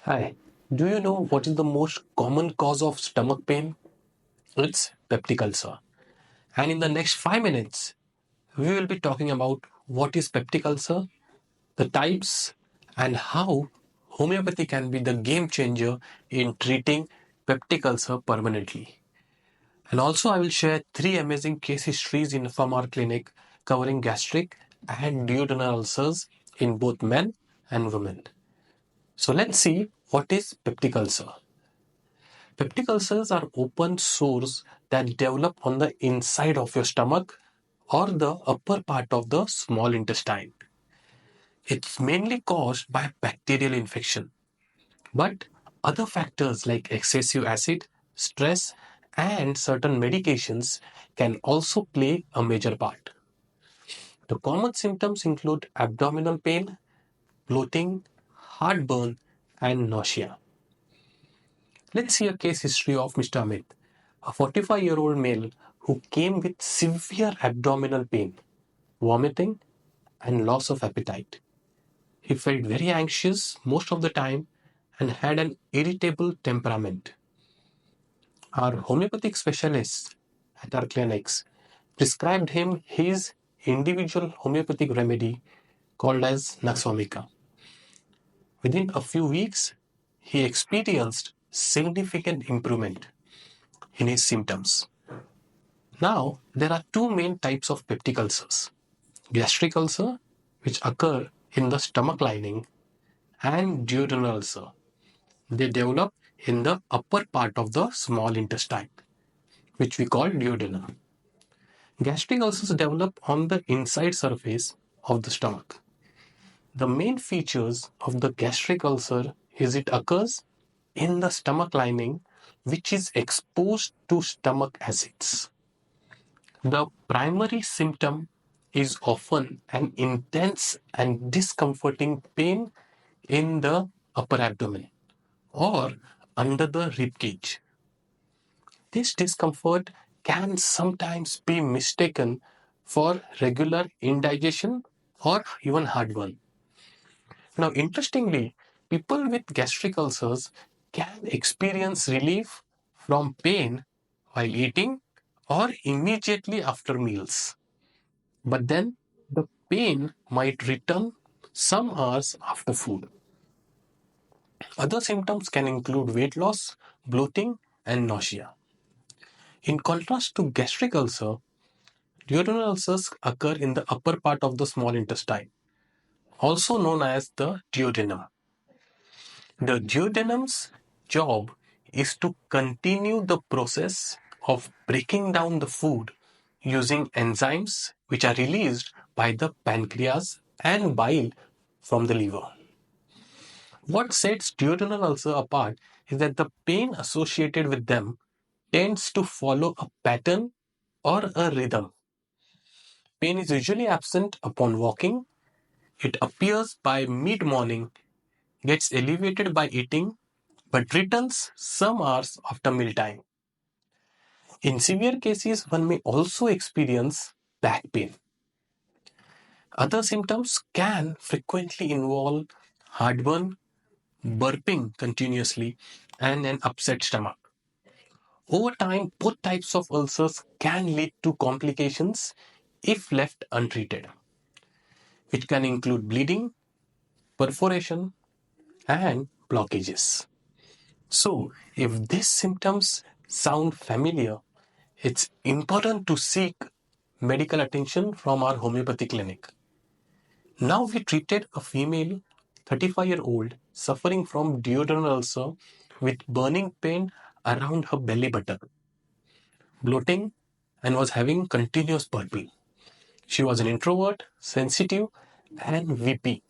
Hi, do you know what is the most common cause of stomach pain? It's peptic ulcer. And in the next 5 minutes, we will be talking about what is peptic ulcer, the types, and how homeopathy can be the game changer in treating peptic ulcer permanently. And also, I will share three amazing case histories from our clinic covering gastric and duodenal ulcers in both men and women. So, let's see what is peptic ulcer. Peptic ulcers are open sores that develop on the inside of your stomach or the upper part of the small intestine. It's mainly caused by bacterial infection, but other factors like excessive acid, stress, and certain medications can also play a major part. The common symptoms include abdominal pain, bloating, heartburn, and nausea. Let's see a case history of Mr. Amit, a 45-year-old male who came with severe abdominal pain, vomiting, and loss of appetite. He felt very anxious most of the time and had an irritable temperament. Our homeopathic specialists at our clinics prescribed him his individual homeopathic remedy called as Naxomica. Within a few weeks, he experienced significant improvement in his symptoms. Now, there are two main types of peptic ulcers: gastric ulcer, which occur in the stomach lining, and duodenal ulcer. They develop in the upper part of the small intestine, which we call duodenum. Gastric ulcers develop on the inside surface of the stomach. The main features of the gastric ulcer is it occurs in the stomach lining, which is exposed to stomach acids. The primary symptom is often an intense and discomforting pain in the upper abdomen or under the rib cage. This discomfort can sometimes be mistaken for regular indigestion or even heartburn. Now, interestingly, people with gastric ulcers can experience relief from pain while eating or immediately after meals. But then the pain might return some hours after food. Other symptoms can include weight loss, bloating, and nausea. In contrast to gastric ulcer, duodenal ulcers occur in the upper part of the small intestine, also known as the duodenum. The duodenum's job is to continue the process of breaking down the food using enzymes which are released by the pancreas and bile from the liver. What sets duodenal ulcer apart is that the pain associated with them tends to follow a pattern or a rhythm. Pain is usually absent upon walking, it appears by mid morning, gets alleviated by eating, but returns some hours after mealtime. In severe cases, one may also experience back pain. Other symptoms can frequently involve heartburn, burping continuously, and an upset stomach. Over time, both types of ulcers can lead to complications if left untreated, which can include bleeding, perforation, and blockages. So, if these symptoms sound familiar, it's important to seek medical attention from our homeopathy clinic. Now, we treated a female 35-year-old suffering from duodenal ulcer with burning pain around her belly button, bloating, and was having continuous burping. She was an introvert, sensitive, and VP.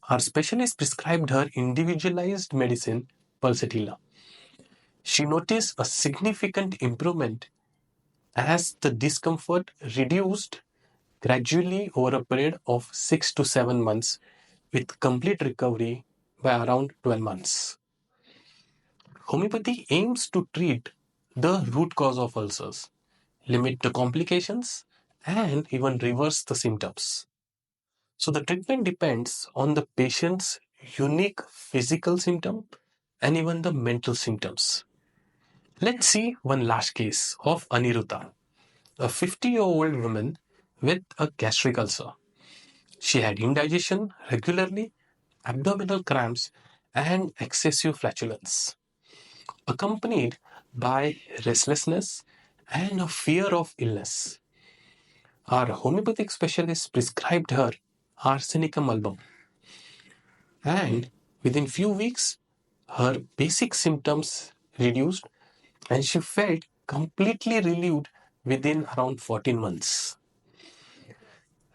Our specialist prescribed her individualized medicine, Pulsatilla. She noticed a significant improvement as the discomfort reduced gradually over a period of 6 to 7 months, with complete recovery by around 12 months. Homeopathy aims to treat the root cause of ulcers, limit the complications, and even reverse the symptoms. So the treatment depends on the patient's unique physical symptom and even the mental symptoms. Let's see one last case of Aniruddha, a 50-year-old woman with a gastric ulcer. She had indigestion regularly, abdominal cramps, and excessive flatulence, accompanied by restlessness and a fear of illness. Our homeopathic specialist prescribed her arsenicum album, and within few weeks, her basic symptoms reduced and she felt completely relieved within around 14 months.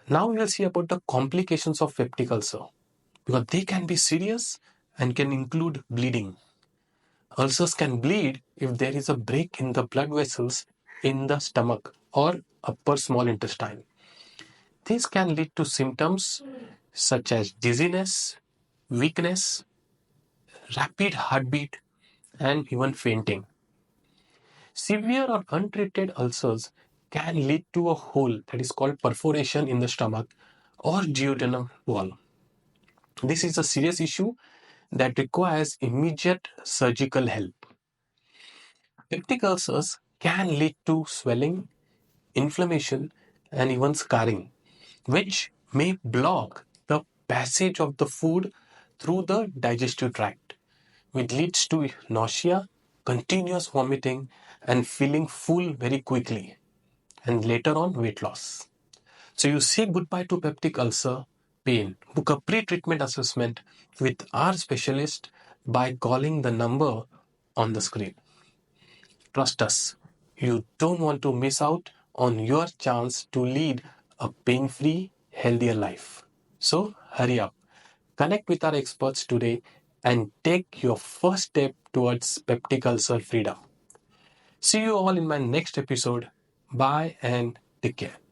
Now we will see about the complications of peptic ulcer because they can be serious and can include bleeding. Ulcers can bleed if there is a break in the blood vessels in the stomach or upper small intestine. This can lead to symptoms such as dizziness, weakness, rapid heartbeat, and even fainting. Severe or untreated ulcers can lead to a hole that is called perforation in the stomach or duodenal wall. This is a serious issue that requires immediate surgical help. Peptic ulcers can lead to swelling, inflammation, and even scarring, which may block the passage of the food through the digestive tract, which leads to nausea, continuous vomiting, and feeling full very quickly, and later on weight loss. So you say goodbye to peptic ulcer pain. Book a pre-treatment assessment with our specialist by calling the number on the screen. Trust us, you don't want to miss out on your chance to lead a pain-free, healthier life. So hurry up. Connect with our experts today and take your first step towards peptic ulcer freedom. See you all in my next episode. Bye and take care.